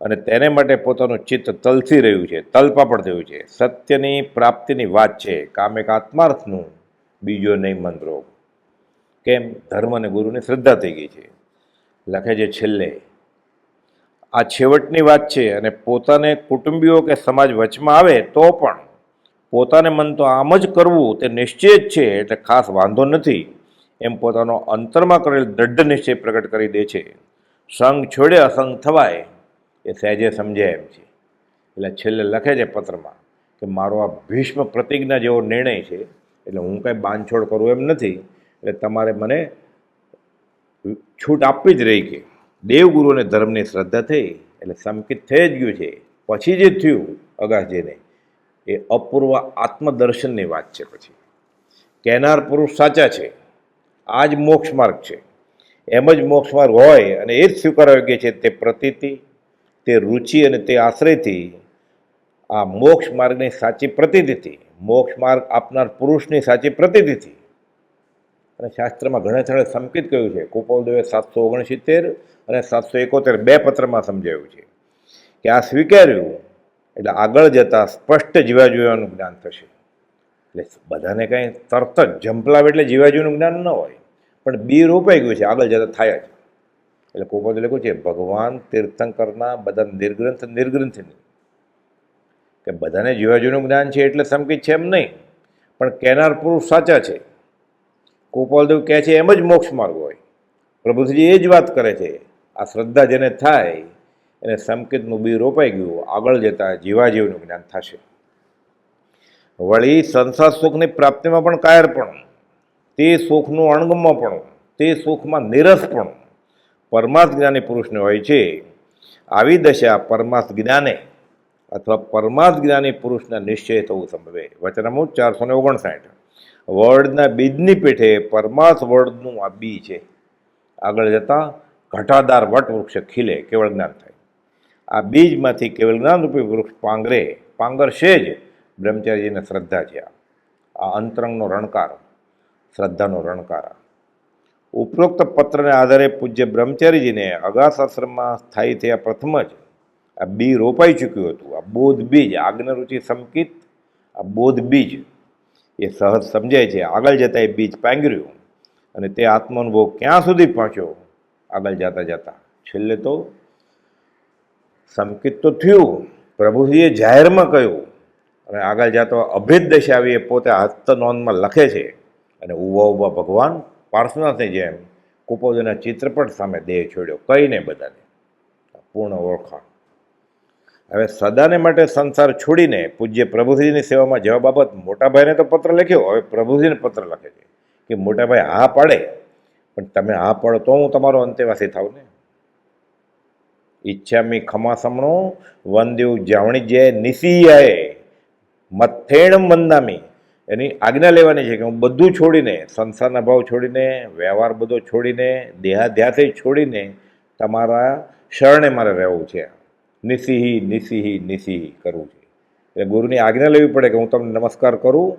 અને તેને માટે પોતાનું ચિત્ત તલસી રહ્યું છે, તલપાપડ થયું છે. સત્યની પ્રાપ્તિની વાત છે, કામ એક આત્માર્થનું, બીજો નહીં મંત્રો. કેમ? ધર્મ અને ગુરુની શ્રદ્ધા થઈ ગઈ છે. લખે છે છેલ્લે, આ છેવટની વાત છે, અને પોતાને કુટુંબીઓ કે સમાજ વચમાં આવે તો પણ પોતાને મન તો આમ જ કરવું તે નિશ્ચય જ છે, એટલે ખાસ વાંધો નથી એમ પોતાનો અંતરમાં કરેલ દ્રઢ નિશ્ચય પ્રગટ કરી દે છે. સંગ છોડે અસંગ થવાય એ સહેજે સમજાય એમ છે. એટલે છેલ્લે લખે છે પત્રમાં કે મારો આ ભીષ્મ પ્રતિજ્ઞા જેવો નિર્ણય છે, એટલે હું કાંઈ બાંધછોડ કરું એમ નથી. એટલે તમારે મને છૂટ આપવી જ રહી કે દેવગુરુ અને ધર્મની શ્રદ્ધા થઈ એટલે સંકિત થઈ જ ગયું છે. પછી જે થયું અગાધીને એ અપૂર્વ આત્મદર્શનની વાત છે. પછી કહેનાર પુરુષ સાચા છે, આ જ મોક્ષ માર્ગ છે, એમ જ મોક્ષ માર્ગ હોય અને એ જ સ્વીકારવા છે. તે પ્રતીતિ, તે રુચિ અને તે આશ્રયથી આ મોક્ષ માર્ગની સાચી પ્રતીતિથી, મોક્ષ માર્ગ આપનાર પુરુષની સાચી પ્રતીતિથી. અને શાસ્ત્રમાં ઘણા સ્થળે સંકિત કહ્યું છે. કુપોલદેવે 769 અને 771 બે પત્રમાં સમજાવ્યું છે કે આ સ્વીકાર્યું એટલે આગળ જતાં સ્પષ્ટ જીવાજીવાનું જ્ઞાન થશે. એટલે બધાને કાંઈ તરત જ ઝંપલાવે એટલે જીવાજીનું જ્ઞાન ન હોય, પણ બી રોપાઈ ગયું છે, આગળ જતાં થાય જ. એટલે કુપોલદેવ લખ્યું છે ભગવાન તીર્થંકરના બધા નિર્ગ્રંથ નિર્ગ્રંથની, કે બધાને જીવાજીનું જ્ઞાન છે એટલે સંકિત છે એમ નહીં, પણ કહેનાર પુરુષ સાચા છે. કુપોલદેવ કહે છે એમ જ મોક્ષ માર્ગ હોય. પ્રભુજી એ જ વાત કરે છે. આ શ્રદ્ધા જેને થાય એને સંકિતનું બી રોપાઈ ગયું, આગળ જતાં જીવાજીવનું જ્ઞાન થશે. વળી સંસાર સુખની પ્રાપ્તિમાં પણ કાયરપણું, તે સુખનું અણગમમાં પણ, તે સુખમાં નિરસ પણ પરમાર્થ જ્ઞાની પુરુષને હોય છે. આવી દશા પરમાર્થ જ્ઞાને અથવા પરમાર્થ જ્ઞાની પુરુષના નિશ્ચય થવું સંભવે. વચનામૃત 459. વડના બીજની પેઠે પરમાર્થ વડનું આ બી છે. આગળ જતાં ઘટાદાર વટવૃક્ષ ખીલે, કેવળ જ્ઞાન થાય. આ બીજમાંથી કેવળ જ્ઞાનરૂપી વૃક્ષ પાંગરે, પાંગરશે જ બ્રહ્મચારીજીને શ્રદ્ધા છે. આ અંતરંગનો રણકાર, શ્રદ્ધાનો રણકાર. ઉપરોક્ત પત્રને આધારે પૂજ્ય બ્રહ્મચારીજીને અગાસ આશ્રમમાં સ્થાયી થયા પ્રથમ જ આ બી રોપાઈ ચૂક્યું હતું. આ બોધ બીજ, આજ્ઞારુચિ સંકિત, આ બોધ બીજ એ સહજ સમજાય છે. આગળ જતાં એ બીજ પાંગર્યું અને તે આત્માનુભવ ક્યાં સુધી પહોંચ્યો આગળ જતાં જતાં છેલ્લે તો સંકિત તો થયું, પ્રભુજીએ જાહેરમાં કહ્યું અને આગળ જતો અભેદ દશા આવી એ પોતે હસ્ત નોંધમાં લખે છે. અને ઊભા ઊભા ભગવાન પાર્શ્વનાથની જેમ કુપોદના ચિત્રપટ સામે દેહ છોડ્યો, કહીને બધાને પૂર્ણ ઓળખાણ. હવે સદાને માટે સંસાર છોડીને પૂજ્ય પ્રભુજીની સેવામાં જવા બાબત મોટાભાઈને તો પત્ર લખ્યો. હવે પ્રભુજીને પત્ર લખે છે કે મોટાભાઈ હા પાડે, પણ તમે હા પાડો તો હું તમારો અંતેવાસી થાવ ને. ઈચ્છામી ખમાસમણો વંદ્યુ જાવણી જે નિસિયાએ મથેણમ વંદામી, એની આજ્ઞા લેવાની છે કે હું બધું છોડીને, સંસારના ભાવ છોડીને, વ્યવહાર બધો છોડીને, દેહાધ્યાસે છોડીને તમારા શરણે મારે રહેવું છે. નિસિહી નિસિહી નિસિહી કરવું છે. એટલે ગુરુની આજ્ઞા લેવી પડે કે હું તમને નમસ્કાર કરું.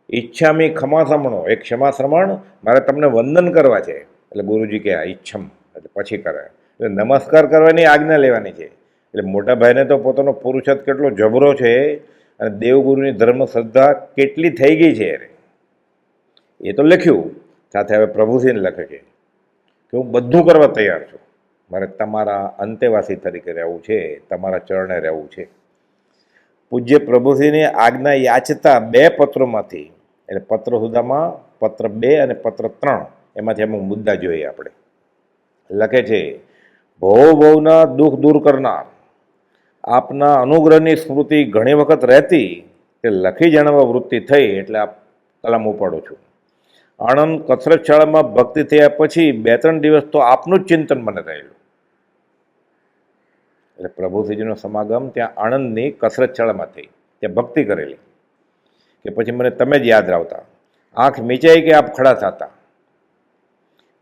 ઈચ્છામી ખમાસમણો, એક ક્ષમાશ્રમણ, મારે તમને વંદન કરવા છે. એટલે ગુરુજી કે ઈચ્છમ, એટલે પછી કરે. એટલે નમસ્કાર કરવાની આજ્ઞા લેવાની છે. એટલે મોટા ભાઈને તો પોતાનો પુરુષાર્થ કેટલો જબરો છે અને દેવગુરુની ધર્મ શ્રદ્ધા કેટલી થઈ ગઈ છે એ તો લખ્યું. સાથે હવે પ્રભુજીને લખે છે કે હું બધું કરવા તૈયાર છું, મારે તમારા અંતેવાસી તરીકે રહેવું છે, તમારા ચરણે રહેવું છે. પૂજ્ય પ્રભુજીની આજ્ઞા યાચતા 2 પત્રોમાંથી, એટલે પત્ર સુધામાં પત્ર 2 અને પત્ર 3, એમાંથી અમુક મુદ્દા જોઈએ આપણે. લખે છે, ભવના દુઃખ દૂર કરનાર, આપના અનુગ્રહની સ્મૃતિ ઘણી વખત રહેતી તે લખી જાણવા વૃત્તિ થઈ, એટલે આ કલમ ઉપાડું છું. આણંદ કસરત શાળામાં ભક્તિ થયા પછી 2-3 દિવસ તો આપનું જ ચિંતન મને રહેલું. એટલે પ્રભુજીનો સમાગમ ત્યાં આણંદની કસરત શાળામાં થઈ, ત્યાં ભક્તિ કરેલી કે પછી મને તમે જ યાદ આવતા, આંખ મીચાઈ કે આપ ખડા થતા.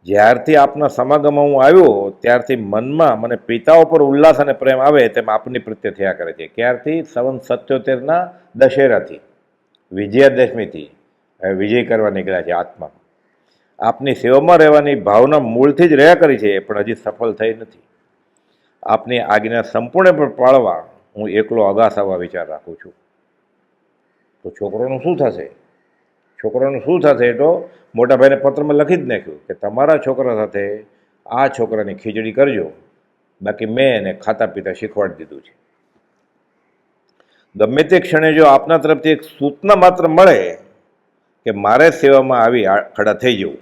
જ્યારથી આપના સમાગમમાં હું આવ્યો ત્યારથી મનમાં મને પિતા ઉપર ઉલ્લાસ અને પ્રેમ આવે તેમ આપની પ્રત્યે થયા કરે છે. ક્યારથી? સંવત 77ના દશેરાથી, વિજયાદશમીથી વિજય કરવા નીકળ્યા છે આત્મા. આપની સેવામાં રહેવાની ભાવના મૂળથી જ રહ્યા કરી છે, પણ હજી સફળ થઈ નથી. આપની આજ્ઞા સંપૂર્ણપણે પાળવા હું એકલો અગાસ આવવા વિચાર રાખું છું. તો છોકરોનું શું થશે? છોકરાનું શું થશે? તો મોટાભાઈને પત્રમાં લખી જ નાખ્યું કે તમારા છોકરા સાથે આ છોકરાની ખીચડી કરજો, બાકી મેં એને ખાતા પીતા શીખવાડી દીધું છે. ગમે તે ક્ષણે જો આપના તરફથી એક સૂચના માત્ર મળે કે મારે સેવામાં આવી ખડા થઈ જવું,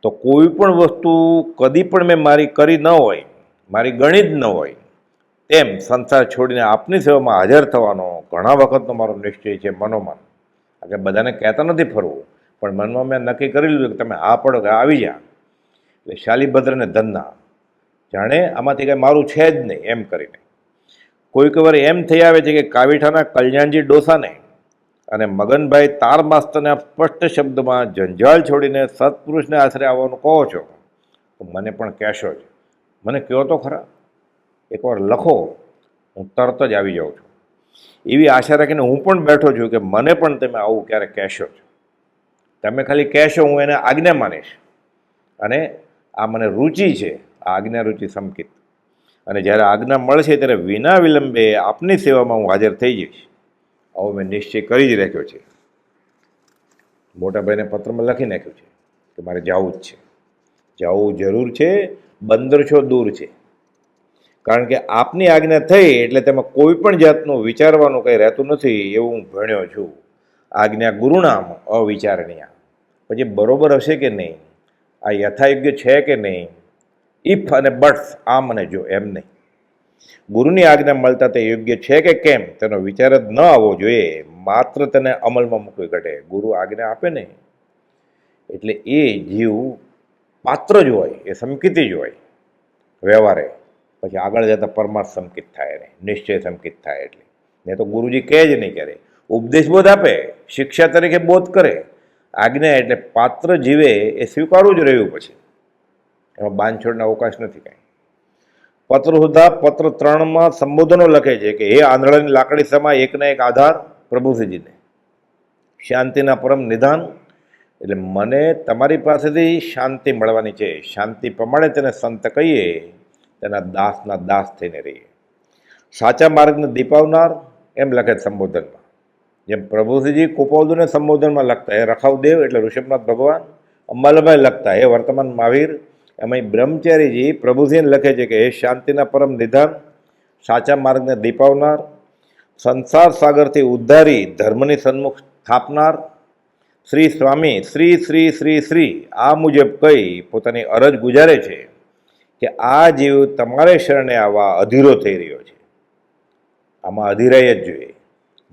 તો કોઈ પણ વસ્તુ કદી પણ મેં મારી કરી ન હોય, મારી ગણી જ ન હોય તેમ સંસાર છોડીને આપની સેવામાં હાજર થવાનો ઘણા વખતનો મારો નિશ્ચય છે, મનોમન. કે બધાને કહેતા નથી ફરવું, પણ મનમાં મેં નક્કી કરી લીધું કે તમે હા પડો કે આવી જા. એટલે શાલીભદ્રને ધંધા, જાણે આમાંથી કંઈ મારું છે જ નહીં એમ કરીને. કોઈક વાર એમ થઈ આવે છે કે કાવીઠાના કલ્યાણજી ડોસાને અને મગનભાઈ તાર માસ્તરને સ્પષ્ટ શબ્દમાં જંજાળ છોડીને સત્પુરુષને આશરે આવવાનું કહો છો, તો મને પણ કહેશો જ. મને કહો તો ખરા, એકવાર લખો, હું તરત જ આવી જાઉં છું. એવી આશા રાખીને હું પણ બેઠો છું કે મને પણ તમે આવું ક્યારેક કહેશો જ. તમે ખાલી કહેશો, હું એને આજ્ઞા માનીશ. અને આ મને રુચિ છે, આ આજ્ઞા રુચિ સંકિત. અને જ્યારે આજ્ઞા મળશે ત્યારે વિના વિલંબે આપની સેવામાં હું હાજર થઈ જઈશ. આવો મેં નિશ્ચય કરી જ રાખ્યો છે. મોટાભાઈને પત્રમાં લખી નાખ્યું છે કે મારે જવું જ છે, જવું જરૂર છે, 1500 દૂર છે. કારણ કે આપની આજ્ઞા થઈ એટલે તેમાં કોઈ પણ જાતનું વિચારવાનું કંઈ રહેતું નથી, એવું હું ભણ્યો છું. આજ્ઞા ગુરુનામ અવિચારણીય. પછી બરોબર હશે કે નહીં, આ યથાયોગ્ય છે કે નહીં, ઇફ અને બટ્સ આમ અને જો, એમ નહીં. ગુરુની આજ્ઞા મળતા તે યોગ્ય છે કે કેમ તેનો વિચાર જ ન આવવો જોઈએ, માત્ર તેને અમલમાં મૂકવી ઘટે. ગુરુ આજ્ઞા આપે ને એટલે એ જીવ પાત્ર જ હોય, એ સંકિત જ હોય વ્યવહારે. પછી આગળ જતાં પરમાર્થ સંકિત થાય ને નિશ્ચય સંકિત થાય. એટલે ને તો ગુરુજી કહે જ નહીં, ક્યારે ઉપદેશ બોધ આપે, શિક્ષા તરીકે બોધ કરે. આજ્ઞા એટલે પાત્ર જીવે એ સ્વીકારવું જ રહ્યું, પછી એમાં બાંધછોડના અવકાશ નથી કાંઈ. પત્ર સુધા પત્ર 3માં સંબોધનો લખે છે કે હે આંધળાની લાકડી સમા એકના એક આધાર પ્રભુજીને, શાંતિના પરમ નિધાન. એટલે મને તમારી પાસેથી શાંતિ મળવાની છે. શાંતિ પ્રમાણે તેને સંત કહીએ, તેના દાસના દાસ થઈને રહીએ. સાચા માર્ગને દીપાવનાર એમ લખે સંબોધનમાં. જેમ પ્રભુશ્રીજી કુપોદુને સંબોધનમાં લખતા એ રખાવદેવ એટલે ઋષભનાથ ભગવાન, અંબાલાભાઈ લખતા એ વર્તમાન મહાવીર, એમાં બ્રહ્મચારીજી પ્રભુજીને લખે છે કે હે શાંતિના પરમ નિધાન, સાચા માર્ગને દીપાવનાર, સંસાર સાગરથી ઉદ્ધારી ધર્મની સન્મુખ સ્થાપનાર શ્રી સ્વામી શ્રી શ્રી શ્રી શ્રી આ મુજબ કહી પોતાની અરજ ગુજારે છે કે આ જીવ તમારે શરણે આવવા અધીરો થઈ રહ્યો છે. આમાં અધીરાઈ જ જોઈએ,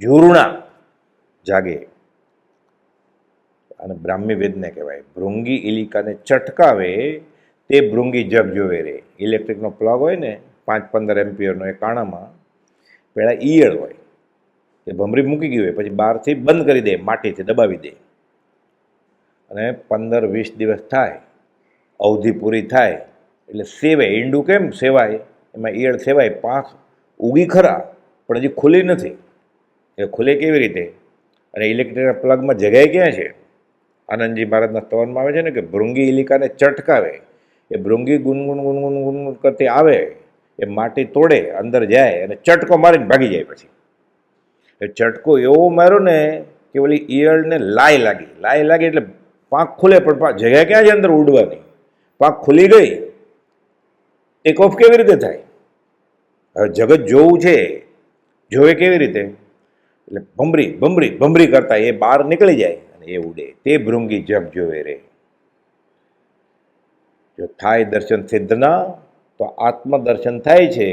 ઝૂરણા જાગે. અને બ્રાહ્મી વેદને કહેવાય. ભૃંગી ઇલિકાને ચટકાવે તે ભૃંગી જગ જોવે રે. ઇલેક્ટ્રિકનો પ્લગ હોય ને 5-15 એમ્પિયરનો, એ કાણામાં પહેલાં ઈયળ હોય, એ ભમરી મૂકી ગઈ હોય, પછી બહારથી બંધ કરી દે, માટીથી દબાવી દે, અને 15-20 દિવસ થાય, અવધિ પૂરી થાય એટલે સેવાય. ઈંડું કેમ સેવાય, એમાં ઈયળ સેવાય, પાંખ ઉગી ખરા પણ હજી ખુલી નથી. એ ખુલે કેવી રીતે? અને ઇલેક્ટ્રિકના પ્લગમાં જગ્યાએ ક્યાં છે? આનંદજી મહારાજના સ્તવનમાં આવે છે ને કે ભૃંગી ઇલિકાને ચટકાવે. એ ભૃંગી ગુનગુન ગુનગુન ગુનગુન કરતી આવે, એ માટી તોડે, અંદર જાય અને ચટકો મારીને ભાગી જાય. પછી એ ચટકો એવો માર્યો ને કે ઓલી ઈયળને લાઈ લાગી એટલે પાંખ ખુલે, પણ જગ્યા ક્યાં છે અંદર ઉડવાની? પાંખ ખુલી ગઈ, ટેક ઓફ કેવી રીતે થાય? હવે જગત જોવું છે, જોવે કેવી રીતે? એટલે ભમરી ભમરી ભમરી કરતા એ બહાર નીકળી જાય અને એ ઉડે. તે ભૃંગી જગ જોવે રે. જો થાય દર્શન સિદ્ધના તો આત્મદર્શન થાય છે.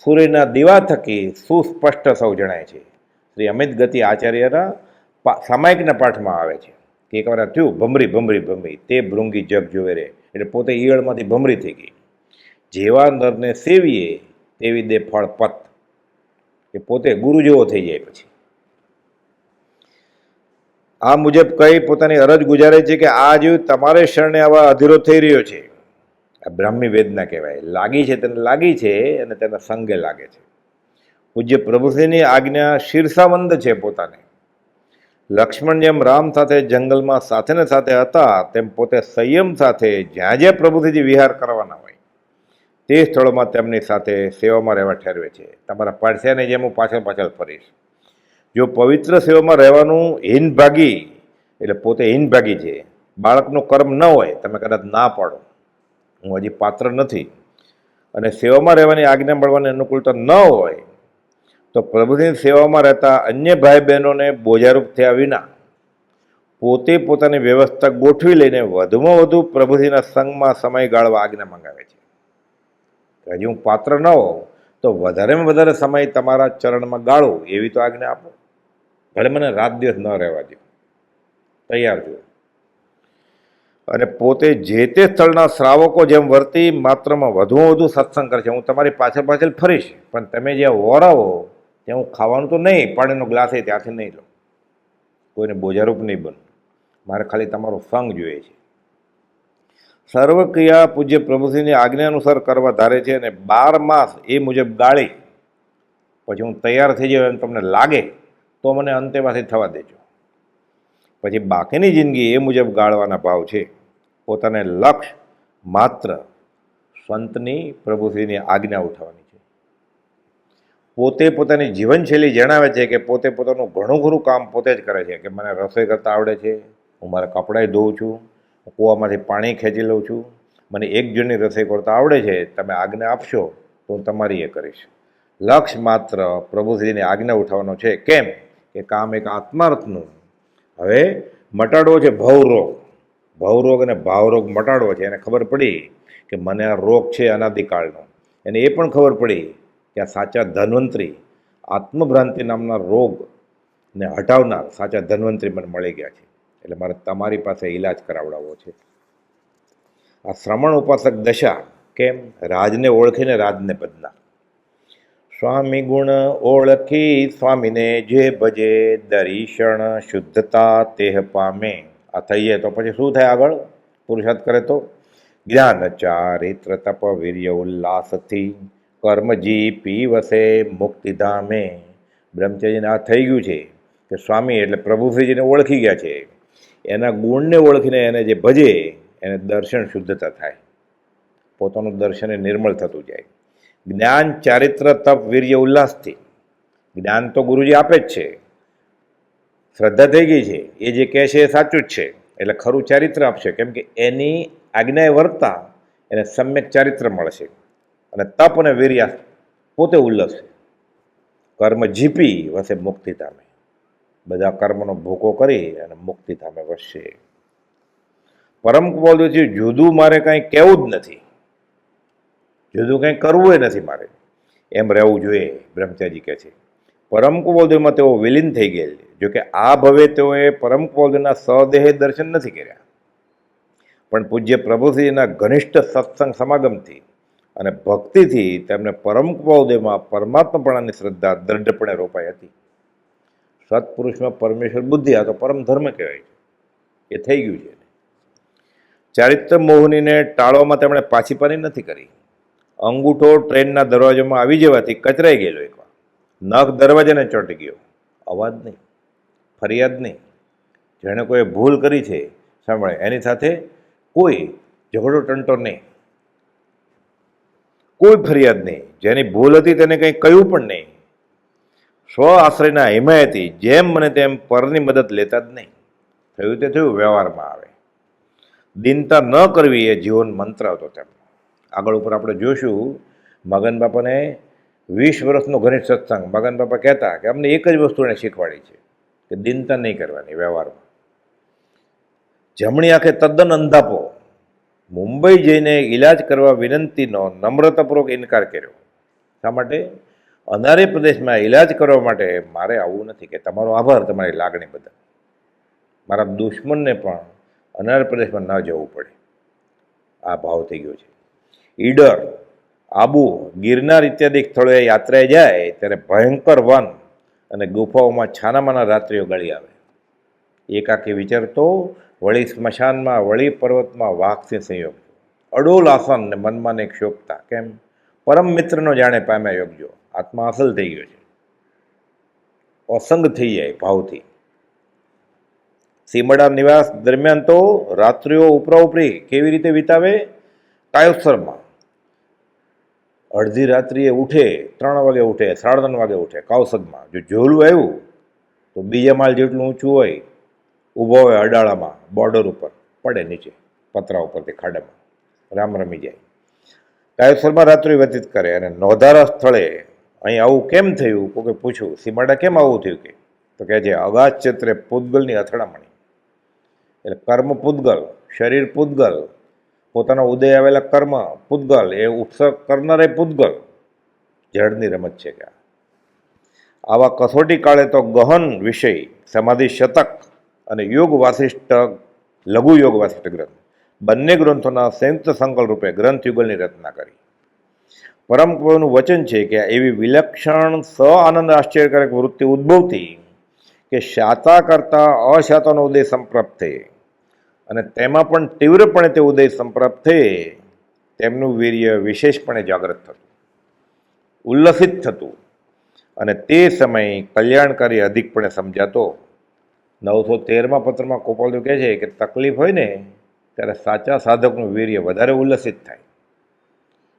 સૂર્યના દીવા થકી સુસ્પષ્ટ સૌ જણાય છે. શ્રી અમિત ગતિ આચાર્યના સામાયિકના પાઠમાં આવે છે કે એકવાર થયું ભમરી ભમરી ભમરી, તે ભૃંગી જગ જોવે રે. એટલે પોતે ઈયળમાંથી ભમરી થઈ ગઈ. જેવા નરને સેવીએ તેવી દે ફળ પત. એ પોતે ગુરુ જેવો થઈ જાય. પછી આ મુજબ કઈ પોતાની અરજ ગુજારે છે કે આ જીવ તમારે શરણે આવા અધીરો થઈ રહ્યો છે. આ બ્રાહ્મી વેદના કહેવાય. લાગી છે તેને લાગી છે અને તેના સંગે લાગે છે. પૂજ્ય પ્રભુશ્રીની આજ્ઞા શીર્ષાવંદ છે પોતાને. લક્ષ્મણ જેમ રામ સાથે જંગલમાં સાથે ને સાથે હતા, તેમ પોતે સંયમ સાથે જ્યાં જ્યાં પ્રભુશ્રીજી વિહાર કરવાના હોય તે સ્થળોમાં તેમની સાથે સેવામાં રહેવા ઠેરવે છે. તમારા પાડ્યાની જેમ હું પાછળ પાછળ ફરીશ. જો પવિત્ર સેવામાં રહેવાનું હીનભાગી એટલે પોતે હીનભાગી છે, બાળકનું કર્મ ન હોય, તમે કદાચ ના પાડો હું હજી પાત્ર નથી, અને સેવામાં રહેવાની આજ્ઞા મળવાની અનુકૂળતા ન હોય, તો પ્રભુની સેવામાં રહેતા અન્ય ભાઈ બહેનોને બોજારૂપ થયા વિના પોતે પોતાની વ્યવસ્થા ગોઠવી લઈને વધુમાં વધુ પ્રભુજીના સંગમાં સમય ગાળવા આજ્ઞા મંગાવે છે. હજી હું પાત્ર ન હોઉં તો વધારેમાં વધારે સમય તમારા ચરણમાં ગાળો એવી તો આજ્ઞા આપો. ભલે મને રાત દિવસ ન રહેવા દો, તૈયાર છું. અને પોતે જે તે સ્થળના શ્રાવકો જેમ વર્તી માત્રમાં વધુમાં વધુ સત્સંગ કરે છે. હું તમારી પાછળ પાછળ ફરીશ, પણ તમે જ્યાં વોરાવો ત્યાં હું ખાવાનું તો નહીં, પાણીનો ગ્લાસ એ ત્યાંથી નહીં લો, કોઈને બોજારૂપ નહીં બન. મારે ખાલી તમારો સંગ જોઈએ છે. સર્વ ક્રિયા પૂજ્ય પ્રભુશ્રીની આજ્ઞા અનુસાર કરવા ધારે છે, અને 12 માસ એ મુજબ ગાળી પછી હું તૈયાર થઈ જાઉં એમ તમને લાગે તો મને અંતેવાસી થવા દેજો. પછી બાકીની જિંદગી એ મુજબ ગાળવાના ભાવ છે. પોતાને લક્ષ્ય માત્ર સંતની પ્રભુશ્રીની આજ્ઞા ઉઠાવવાની છે. પોતે પોતાની જીવનશૈલી જણાવે છે કે પોતે પોતાનું ઘણું ખરું કામ પોતે જ કરે છે. કે મને રસોઈ કરતા આવડે છે, હું મારા કપડાં ધોઉં છું, કૂવામાંથી પાણી ખેંચી લઉં છું, મને એક જણની રસોઈ કરતા આવડે છે, તમે આજ્ઞા આપશો તો હું તમારી એ કરીશ. લક્ષ્ય માત્ર પ્રભુશ્રીની આજ્ઞા ઉઠાવવાનો છે. કેમ કે કામ એક આત્માર્થનું હવે મટાડવો છે. ભવરોગ અને ભાવરોગ મટાડવો છે. એને ખબર પડી કે મને આ રોગ છે અનાદિકાળનો. એને એ પણ ખબર પડી કે આ સાચા ધન્વંતરી આત્મભ્રાંતિ નામના રોગને હટાવનાર સાચા ધન્વંતરી મને મળી ગયા છે, એટલે મારે તમારી પાસે ઈલાજ કરાવડાવવો છે. આ શ્રમણ ઉપાસક દશા કેમ? રાજને ઓળખીને રાજને બદનાર. સ્વામી ગુણ ઓળખી સ્વામીને જે ભજે, દર્શન શુદ્ધતા તેહ પામે. આ થઈ જાય તો પછી શું થાય આગળ? પુરુષાર્થ કરે તો જ્ઞાન ચારિત્ર તપ વીર્ય ઉલ્લાસથી કર્મજી પીવસે મુક્તિધામે. બ્રહ્મચર્યને આ થઈ ગયું છે કે સ્વામી એટલે પ્રભુશ્રીજીને ઓળખી ગયા છે. એના ગુણને ઓળખીને એને જે ભજે એને દર્શન શુદ્ધતા થાય, પોતાનું દર્શન એ નિર્મળ થતું જાય. જ્ઞાન ચારિત્ર તપ વીર્ય ઉલ્લાસથી. જ્ઞાન તો ગુરુજી આપે જ છે, શ્રદ્ધા થઈ ગઈ છે, એ જે કહે છે એ સાચું જ છે, એટલે ખરું ચારિત્ર આપશે, કેમ કે એની આજ્ઞાએ વર્તા એને સમ્યક ચારિત્ર મળશે. અને તપ અને વીર્યા પોતે ઉલ્લસે, કર્મ જીપી વસે મુક્તિ ધામે, બધા કર્મનો ભૂકો કરી અને મુક્તિ ધામે વસશે. પરમ કુપાલદેવજી જુદું મારે કાંઈ કહેવું જ નથી, જુદું કંઈ કરવું એ નથી મારે, એમ રહેવું જોઈએ, બ્રહ્મચારી કહે છે. પરમ કુપાલદેવમાં તેઓ વિલીન થઈ ગયેલ, જોકે આ ભવે તેઓએ પરમ કુપાલદેવના સદેહે દર્શન નથી કર્યા, પણ પૂજ્ય પ્રભુશ્રીના ઘનિષ્ઠ સત્સંગ સમાગમથી અને ભક્તિથી તેમને પરમ કુપાલદેવમાં પરમાત્માપણાની શ્રદ્ધા દ્રઢપણે રોપાઈ હતી. સત્પુરુષમાં પરમેશ્વર બુદ્ધિ, આ તો પરમ ધર્મ કહેવાય છે, એ થઈ ગયું છે. ચારિત્ર મોહનીને ટાળવામાં તેમણે પાછીપાની નથી કરી. અંગૂઠો ટ્રેનના દરવાજામાં આવી જવાથી કચરાઈ ગયેલો એકવાર, નખ દરવાજાને ચોંટી ગયો, અવાજ નહીં, ફરિયાદ નહીં. જેણે કોઈ ભૂલ કરી છે સાંભળે, એની સાથે કોઈ ઝઘડો ટંટો નહીં, કોઈ ફરિયાદ નહીં. જેની ભૂલ હતી તેને કંઈ કહ્યું પણ નહીં. સ્વ આશ્રયના હિમાયતી જેમ મને તેમ પરની મદદ લેતા જ નહીં. થયું તે થયું, વ્યવહારમાં આવે. દીનતા ન કરવી એ જીવન મંત્ર હતો તેમનો. આગળ ઉપર આપણે જોઈશું, મગન બાપાને 20 વર્ષનો ઘનિષ્ઠ સત્સંગ. મગન બાપા કહેતા કે અમને એક જ વસ્તુ એને શીખવાડી છે કે દીનતા નહીં કરવાની વ્યવહારમાં. જમણી આંખે તદ્દન અંધાપો, મુંબઈ જઈને ઈલાજ કરવા વિનંતીનો નમ્રતાપૂર્વક ઇનકાર કર્યો. શા માટે? અંધારી પ્રદેશમાં ઈલાજ કરવા માટે મારે આવવું નથી, કે તમારો આભાર, તમારી લાગણી બધા. મારા દુશ્મનને પણ અંધારી પ્રદેશમાં ન જવું પડે, આ ભાવ થઈ ગયો છે. ઈડર, આબુ, ગિરનાર ઇત્યાદિ સ્થળોએ યાત્રાએ જાય ત્યારે ભયંકર વન અને ગુફાઓમાં છાનામાના રાત્રિઓ ગળી આવે. એકાકી વિચારતો, વળી સ્મશાનમાં, વળી પર્વતમાં વાઘસિંહ સંયોગ, અડોલ આસન ને મનમાં એક શોભતા. કેમ? પરમ મિત્રનો જાણે પામ્યા યોગજો, આત્મા અસલ થઈ ગયો છે, અસંગ થઈ જાય ભાવથી. સીમડા નિવાસ દરમિયાન તો રાત્રિઓ ઉપરા ઉપરી કેવી રીતે વિતાવે? કાયોત્સરમાં અડધી રાત્રિએ ઉઠે, 3 વાગે ઉઠે, 3:30 વાગે ઉઠે. કાવસદમાં જો જોલું આવ્યું તો બીજા માળ જેટલું ઊંચું હોય, ઊભો હોય અડાળામાં, બોર્ડર ઉપર પડે, નીચે પતરા ઉપરથી ખાડામાં રામ રમી જાય. કાયોત્સરમાં રાત્રિ વ્યતીત કરે. અને નોધારા સ્થળે અહીં આવું કેમ થયું? કોઈ પૂછ્યું, સીમાડા કેમ આવું થયું? કે તો કહે છે, અગાધ ક્ષેત્રે પૂતગલની અથડામણી. એટલે કર્મ પૂતગલ, શરીર પૂતગલ, પોતાનો ઉદય આવેલા કર્મ પૂતગલ, એ ઉપસર્ગ કરનારે પૂતગલ. જળની રમત છે કે આવા કસોટી કાળે તો ગહન વિષય સમાધિ શતક અને યોગ વાસિષ્ઠ, લઘુ યોગ વાસિષ્ઠ ગ્રંથ, બંને ગ્રંથોના સંયુક્ત સંકલ્પ રૂપે ગ્રંથ યુગલની રચના કરી. પરમ કવિનું વચન છે કે એવી વિલક્ષણ સ આનંદ આશ્ચર્યકારક વૃત્તિ ઉદ્ભવતી કે શાતા કરતા અશાતાનો ઉદય સંપ્રાપ્ત થઈ, અને તેમાં પણ તીવ્રપણે તે ઉદય સંપ્રાપ્ત થઈ, તેમનું વીર્ય વિશેષપણે જાગૃત થતું, ઉલ્લસિત થતું, અને તે સમય કલ્યાણકારી અધિકપણે સમજાતો. 913મા પત્રમાં ગોપાલદેવ કહે છે કે તકલીફ હોય ને ત્યારે સાચા સાધકનું વીર્ય વધારે ઉલ્લસિત થાય.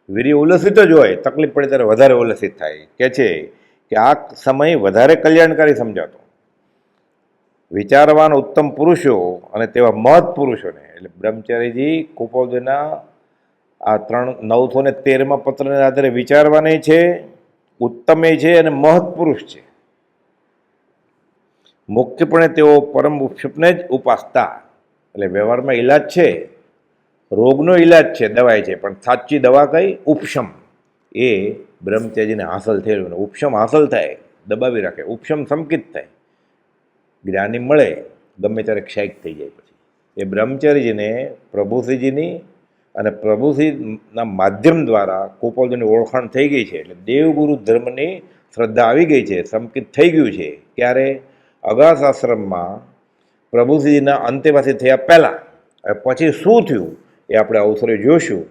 વીર્ય ઉલ્લસિત જ હોય, તકલીફ પડે ત્યારે વધારે ઉલ્લસિત થાય. કહે છે કે આ સમય વધારે કલ્યાણકારી સમજાતો. વિચારવાન ઉત્તમ પુરુષો અને તેવા મહત પુરુષોને, એટલે બ્રહ્મચારીજી ગોપાલદેવના આ 913મા પત્રને આધારે વિચારવાને છે, ઉત્તમે છે અને મહત પુરુષ છે. મુખ્યપણે તેઓ પરમ ઉપશપને જ ઉપાસતા. એટલે વ્યવહારમાં ઈલાજ છે, રોગનો ઈલાજ છે, દવાઈ છે, પણ સાચી દવા કઈ? ઉપશમ. એ બ્રહ્મચારીજીને હાંસલ થયેલું. ઉપશમ હાંસલ થાય, દબાવી રાખે, ઉપશમ સંકિત થાય, જ્ઞાની મળે ગમે ત્યારે ક્ષાયિક થઈ જાય. પછી એ બ્રહ્મચારીજીને પ્રભુશ્રીજીની અને પ્રભુશ્રીના માધ્યમ દ્વારા ગોપાલદેવની ઓળખાણ થઈ ગઈ છે. એટલે દેવગુરુ ધર્મની શ્રદ્ધા આવી ગઈ છે, સંકિત થઈ ગયું છે. ક્યારે? અગાસ આશ્રમમાં પ્રભુશ્રીજીના અંતેવાસી થયા પહેલાં. પછી શું થયું એ આપણે અવસરે જોઈશું.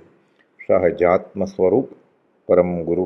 સહજાત્મ સ્વરૂપ પરમ ગુરુ.